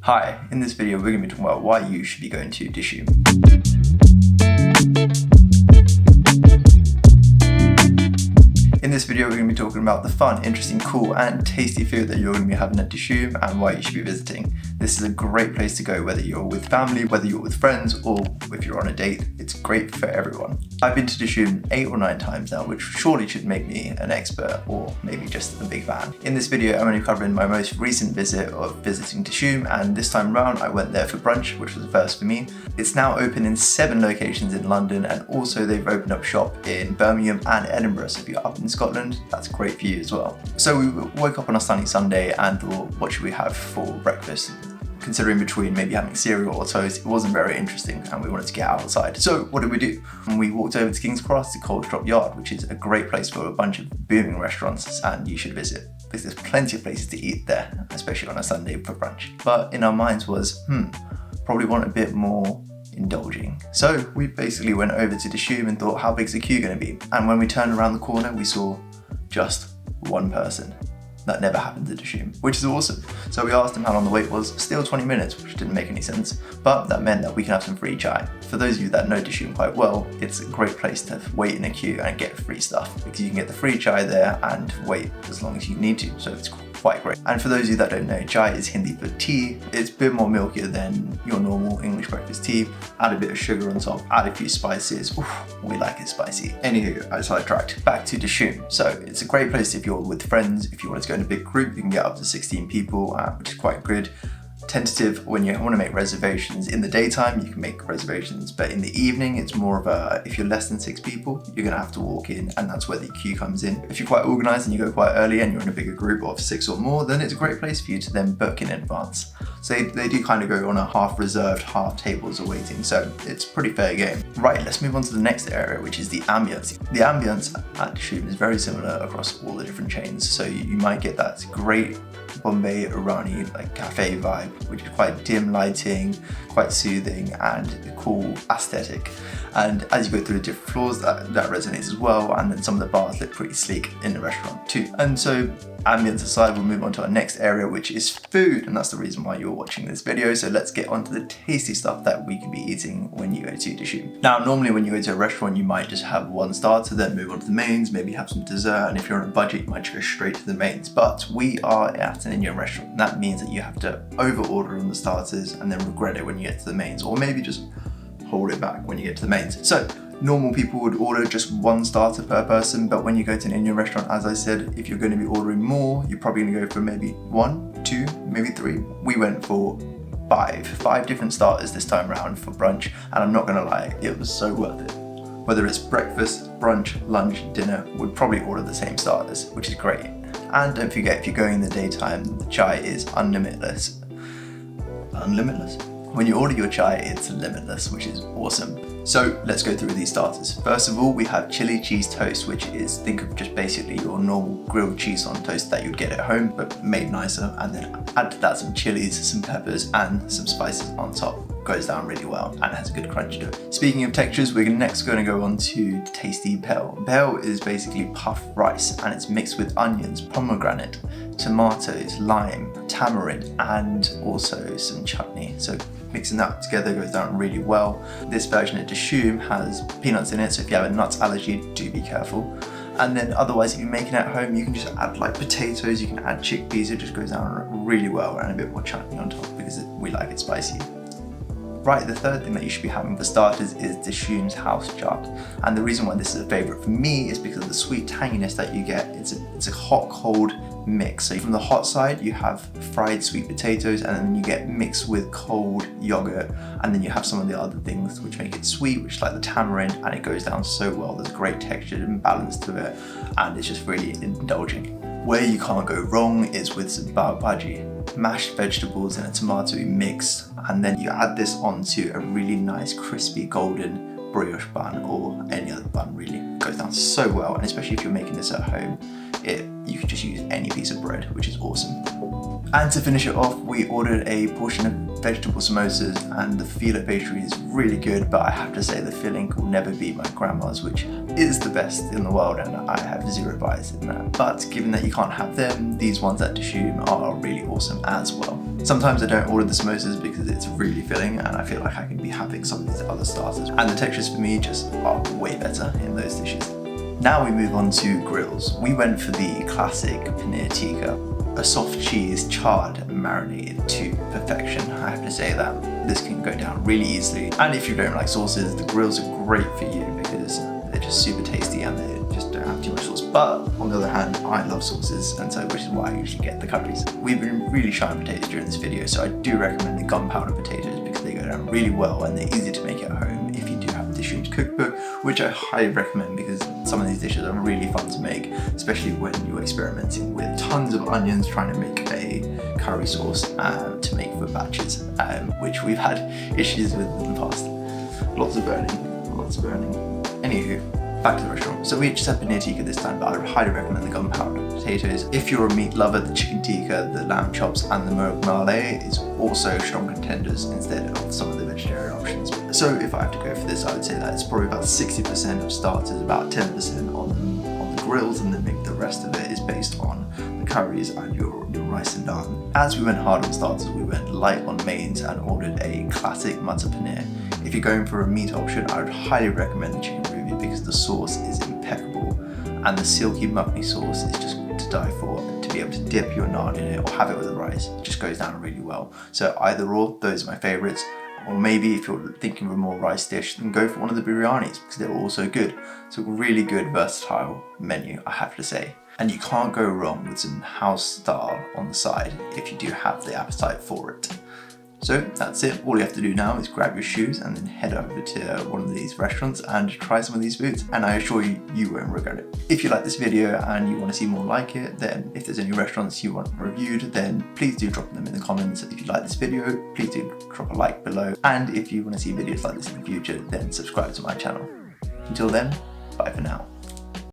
Hi, in this video we're going to be talking about why you should be going to Dishoom. In this video we're going to be talking about the fun, interesting, cool and tasty food that you're going to be having at Dishoom and why you should be visiting. This is a great place to go whether you're with family, whether you're with friends or if you're on a date. It's great for everyone. I've been to Dishoom 8 or 9 times now, which surely should make me an expert or maybe just a big fan. In this video I'm only covering my most recent visit of visiting Dishoom, and this time around I went there for brunch, which was a first for me. It's now open in 7 locations in London, and also they've opened up shop in Birmingham and Edinburgh, so if you're up in Scotland that's great for you as well. So we woke up on a sunny Sunday and thought, what should we have for breakfast? Considering between maybe having cereal or toast, it wasn't very interesting and we wanted to get outside. So what did we do? We walked over to King's Cross to Cold Drop Yard, which is a great place for a bunch of booming restaurants and you should visit because there's plenty of places to eat there, especially on a Sunday for brunch. But in our minds was, probably want a bit more indulging. So we basically went over to Dishoom and thought, how big's the queue going to be? And when we turned around the corner, we saw just one person. That never happened at Dishoom, which is awesome. So we asked him how long the wait was, still 20 minutes, which didn't make any sense, but that meant that we can have some free chai. For those of you that know Dishoom quite well, it's a great place to wait in a queue and get free stuff because you can get the free chai there and wait as long as you need to, so it's quite great. And for those of you that don't know, chai is Hindi for tea. It's a bit more milkier than your normal English breakfast tea. Add a bit of sugar on top, add a few spices. Oof, we like it spicy. Anywho, I sidetracked. Back to Dishoom. So it's a great place if you're with friends. If you want to go in a big group, you can get up to 16 people, which is quite good. Tentative when you want to make reservations. In the daytime you can make reservations, but in the evening it's more of a, if you're less than 6 people you're gonna have to walk in, and that's where the queue comes in. If you're quite organized and you go quite early and you're in a bigger group of 6 or more, then it's a great place for you to then book in advance. So they do kind of go on a half reserved, half tables are waiting, so it's pretty fair game. Right, let's move on to the next area, which is the ambience. The ambience at Dishoom is very similar across all the different chains, so you might get that great Bombay Irani like cafe vibe, which is quite dim lighting, quite soothing and a cool aesthetic. And as you go through the different floors, that resonates as well, and then some of the bars look pretty sleek in the restaurant too. And so ambience aside, we'll move on to our next area, which is food, and that's the reason why you're watching this video. So let's get on to the tasty stuff that we can be eating when you go to Dishoom. Now normally when you go to a restaurant you might just have one starter, then move on to the mains, maybe have some dessert, and if you're on a budget you might just go straight to the mains. But we are at an Indian restaurant, and that means that you have to over order on the starters and then regret it when you get to the mains, or maybe just hold it back when you get to the mains. So normal people would order just one starter per person, but when you go to an Indian restaurant, as I said, if you're going to be ordering more, you're probably going to go for maybe 1, 2, maybe 3. We went for 5 different starters this time around for brunch, and I'm not going to lie, it was so worth it. Whether it's breakfast, brunch, lunch, dinner, we'd probably order the same starters, which is great. And don't forget, if you're going in the daytime, the chai is unlimitless. Unlimitless? When you order your chai, it's limitless, which is awesome. So let's go through these starters. First of all, we have chili cheese toast, which is, think of just basically your normal grilled cheese on toast that you'd get at home, but made nicer. And then add to that some chilies, some peppers, and some spices on top. Goes down really well and has a good crunch to it. Speaking of textures, we're next going to go on to tasty bhel. Bhel is basically puffed rice, and it's mixed with onions, pomegranate, tomatoes, lime, tamarind, and also some chutney. So mixing that together goes down really well. This version at Dishoom has peanuts in it, so if you have a nuts allergy, do be careful. And then otherwise, if you're making it at home, you can just add like potatoes, you can add chickpeas, it just goes down really well, and a bit more chutney on top because we like it spicy. Right, the third thing that you should be having for starters is Dishoom's house chaat. And the reason why this is a favourite for me is because of the sweet tanginess that you get. It's a hot-cold mix. So from the hot side, you have fried sweet potatoes, and then you get mixed with cold yogurt, and then you have some of the other things which make it sweet, which is like the tamarind, and it goes down so well. There's great texture and balance to it, and it's just really indulging. Where you can't go wrong is with some pav bhaji. Mashed vegetables in a tomatoey mix, and then you add this onto a really nice crispy golden brioche bun, or any other bun really. It goes down so well, and especially if you're making this at home, you can just use any piece of bread, which is awesome. And to finish it off, we ordered a portion of vegetable samosas, and the filo pastry is really good, but I have to say the filling will never beat my grandma's, which is the best in the world, and I have zero bias in that. But given that you can't have them, these ones at Dishoom are really awesome as well. Sometimes I don't order the samosas because it's really filling and I feel like I can be having some of these other starters, and the textures for me just are way better in those dishes. Now we move on to grills. We went for the classic paneer tikka, a soft cheese charred and marinated to perfection. I have to say that this can go down really easily, and if you don't like sauces, the grills are great for you because they're just super tasty and they just don't have too much sauce. But on the other hand, I love sauces, and so which is why I usually get the curries. We've been really shy on potatoes during this video, so I do recommend the gunpowder potatoes because they go down really well and they're easy to make at home if you do have the Dishoom's cookbook, which I highly recommend because some of these dishes are really fun to make, especially when you're experimenting with tons of onions trying to make a curry sauce to make for batches, which we've had issues with in the past. Lots of burning. Anywho, back to the restaurant. So we just had paneer tikka this time, but I would highly recommend the gunpowder potatoes. If you're a meat lover, the chicken tikka, the lamb chops, and the murg malay is also strong contenders instead of some of the vegetarian options. So if I have to go for this, I would say that it's probably about 60% of starters, about 10% on the grills, and then maybe the rest of it is based on the curries and your rice and naan. As we went hard on starters, we went light on mains and ordered a classic matzah paneer. If you're going for a meat option, I would highly recommend the chicken ruby because the sauce is impeccable and the silky mukni sauce is just to die for. To be able to dip your naan in it or have it with the rice, it just goes down really well. So either or, those are my favourites. Or maybe if you're thinking of a more rice dish, then go for one of the biryanis because they're also good. So really good, versatile menu, I have to say. And you can't go wrong with some house style on the side if you do have the appetite for it. So that's it. All you have to do now is grab your shoes and then head over to one of these restaurants and try some of these foods, and I assure you, you won't regret it. If you like this video and you want to see more like it, then if there's any restaurants you want reviewed, then please do drop them in the comments. If you like this video, please do drop a like below, and if you want to see videos like this in the future, then subscribe to my channel. Until then, bye for now.